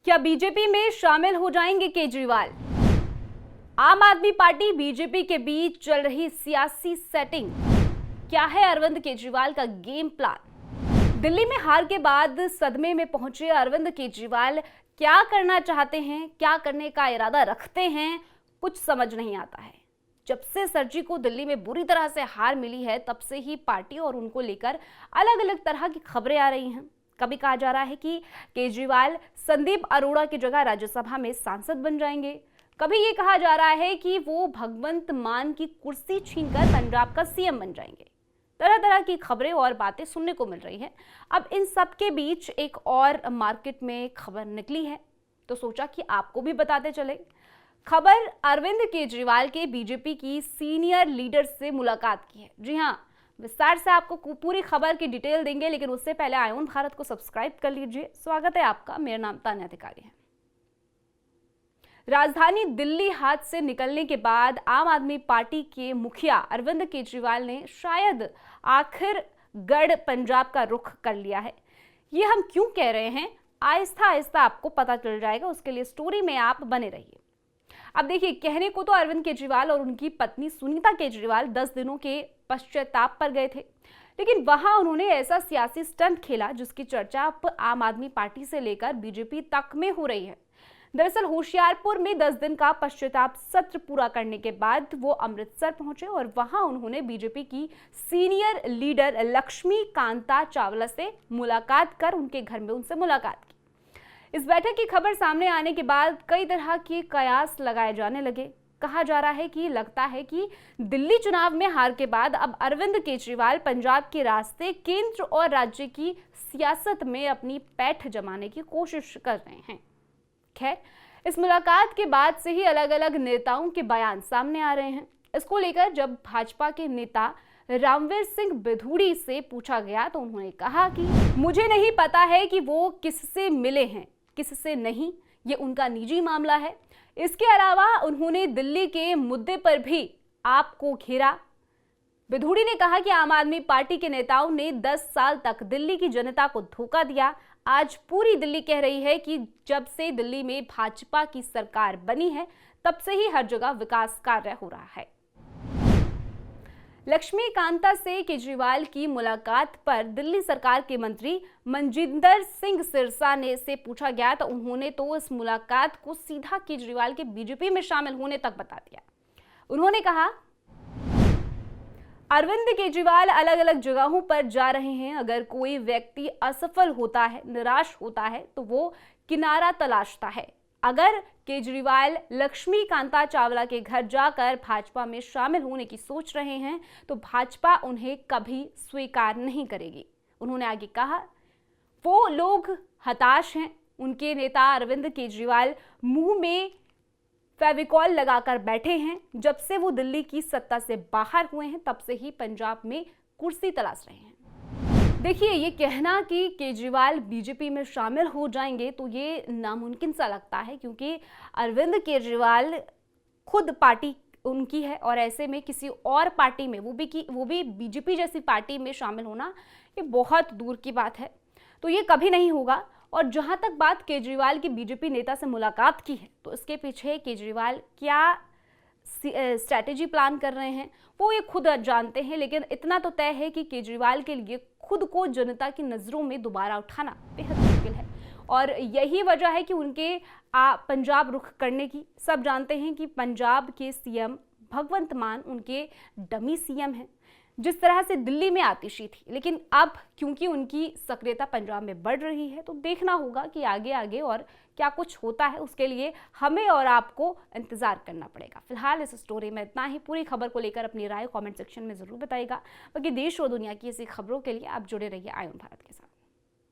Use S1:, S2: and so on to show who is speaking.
S1: क्या बीजेपी में शामिल हो जाएंगे केजरीवाल? आम आदमी पार्टी बीजेपी के बीच चल रही सियासी सेटिंग। क्या है अरविंद केजरीवाल का गेम प्लान? दिल्ली में हार के बाद सदमे में पहुंचे अरविंद केजरीवाल क्या करना चाहते हैं, क्या करने का इरादा रखते हैं, कुछ समझ नहीं आता है। जब से सर जी को दिल्ली में बुरी तरह से हार मिली है, तब से ही पार्टी और उनको लेकर अलग अलग तरह की खबरें आ रही हैं। कभी कहा जा रहा है कि केजरीवाल संदीप अरोड़ा की जगह राज्यसभा में सांसद बन जाएंगे। कभी ये कहा जा रहा है कि वो भगवंत मान की कुर्सी छीनकर पंजाब का सीएम बन जाएंगे। तरह तरह की खबरें और बातें सुनने को मिल रही हैं। अब इन सब के बीच एक और मार्केट में खबर निकली है, तो सोचा कि आपको भी बताते चले। खबर अरविंद केजरीवाल के बीजेपी की सीनियर लीडर से मुलाकात की है। जी हाँ, विस्तार से आपको पूरी खबर की डिटेल देंगे, लेकिन उससे पहले आयोन भारत को सब्सक्राइब कर लीजिए। स्वागत है आपका, मेरा नाम तान्या अधिकारी है। राजधानी दिल्ली हाथ से निकलने के बाद आम आदमी पार्टी के मुखिया अरविंद केजरीवाल ने शायद आखिर गढ़ पंजाब का रुख कर लिया है। ये हम क्यों कह रहे हैं, आहिस्ता आहिस्ता आपको पता चल जाएगा। उसके लिए स्टोरी में आप बने रहिए। अब देखिए, कहने को तो अरविंद केजरीवाल और उनकी पत्नी सुनीता केजरीवाल 10 दिनों के पश्चाताप पर गए थे, लेकिन वहां उन्होंने ऐसा सियासी स्टंट खेला जिसकी चर्चा अब आम आदमी पार्टी से लेकर बीजेपी तक में हो रही है। दरअसल होशियारपुर में 10 दिन का पश्चाताप सत्र पूरा करने के बाद वो अमृतसर पहुंचे और वहां उन्होंने बीजेपी की सीनियर लीडर लक्ष्मी कांता चावला से मुलाकात कर उनके घर में उनसे मुलाकात की। इस बैठक की खबर सामने आने के बाद कई तरह के कयास लगाए जाने लगे। कहा जा रहा है कि लगता है कि दिल्ली चुनाव में हार के बाद अब अरविंद केजरीवाल पंजाब के रास्ते केंद्र और राज्य की सियासत में अपनी पैठ जमाने की कोशिश कर रहे हैं। खैर, इस मुलाकात के बाद से ही अलग अलग नेताओं के बयान सामने आ रहे हैं। इसको लेकर जब भाजपा के नेता रामवीर सिंह बिधूड़ी से पूछा गया तो उन्होंने कहा कि मुझे नहीं पता है कि वो किससे मिले हैं, किससे नहीं, ये उनका निजी मामला है। इसके अलावा उन्होंने दिल्ली के मुद्दे पर भी आपको घेरा। बिधूड़ी ने कहा कि आम आदमी पार्टी के नेताओं ने 10 साल तक दिल्ली की जनता को धोखा दिया। आज पूरी दिल्ली कह रही है कि जब से दिल्ली में भाजपा की सरकार बनी है, तब से ही हर जगह विकास कार्य हो रहा है। लक्ष्मी कांता से केजरीवाल की मुलाकात पर दिल्ली सरकार के मंत्री मनजिंदर सिंह सिरसा ने से पूछा गया तो उन्होंने तो इस मुलाकात को सीधा केजरीवाल के बीजेपी में शामिल होने तक बता दिया। उन्होंने कहा, अरविंद केजरीवाल अलग अलग जगहों पर जा रहे हैं। अगर कोई व्यक्ति असफल होता है, निराश होता है, तो वो किनारा तलाशता है। अगर केजरीवाल लक्ष्मी कांता चावला के घर जाकर भाजपा में शामिल होने की सोच रहे हैं, तो भाजपा उन्हें कभी स्वीकार नहीं करेगी। उन्होंने आगे कहा, वो लोग हताश हैं। उनके नेता अरविंद केजरीवाल मुंह में फेविकॉल लगाकर बैठे हैं। जब से वो दिल्ली की सत्ता से बाहर हुए हैं, तब से ही पंजाब में कुर्सी तलाश रहे हैं। देखिए, ये कहना कि केजरीवाल बीजेपी में शामिल हो जाएंगे तो ये नामुमकिन सा लगता है, क्योंकि अरविंद केजरीवाल खुद पार्टी उनकी है और ऐसे में किसी और पार्टी में, वो भी बीजेपी जैसी पार्टी में शामिल होना ये बहुत दूर की बात है। तो ये कभी नहीं होगा। और जहां तक बात केजरीवाल की बीजेपी नेता से मुलाकात की है, तो इसके पीछे केजरीवाल क्या स्ट्रैटेजी प्लान कर रहे हैं वो ये खुद जानते हैं, लेकिन इतना तो तय है कि केजरीवाल के लिए खुद को जनता की नज़रों में दोबारा उठाना बेहद मुश्किल है। और यही वजह है कि उनके पंजाब रुख करने की। सब जानते हैं कि पंजाब के सीएम भगवंत मान उनके डमी सीएम हैं। जिस तरह से दिल्ली में आतिशी थी, लेकिन अब क्योंकि उनकी सक्रियता पंजाब में बढ़ रही है, तो देखना होगा कि आगे आगे और क्या कुछ होता है। उसके लिए हमें और आपको इंतजार करना पड़ेगा। फिलहाल इस स्टोरी में इतना ही। पूरी खबर को लेकर अपनी राय कमेंट सेक्शन में जरूर बताइएगा। बाकी देश और दुनिया की ऐसी खबरों के लिए आप जुड़े रहिए आयोन भारत के साथ।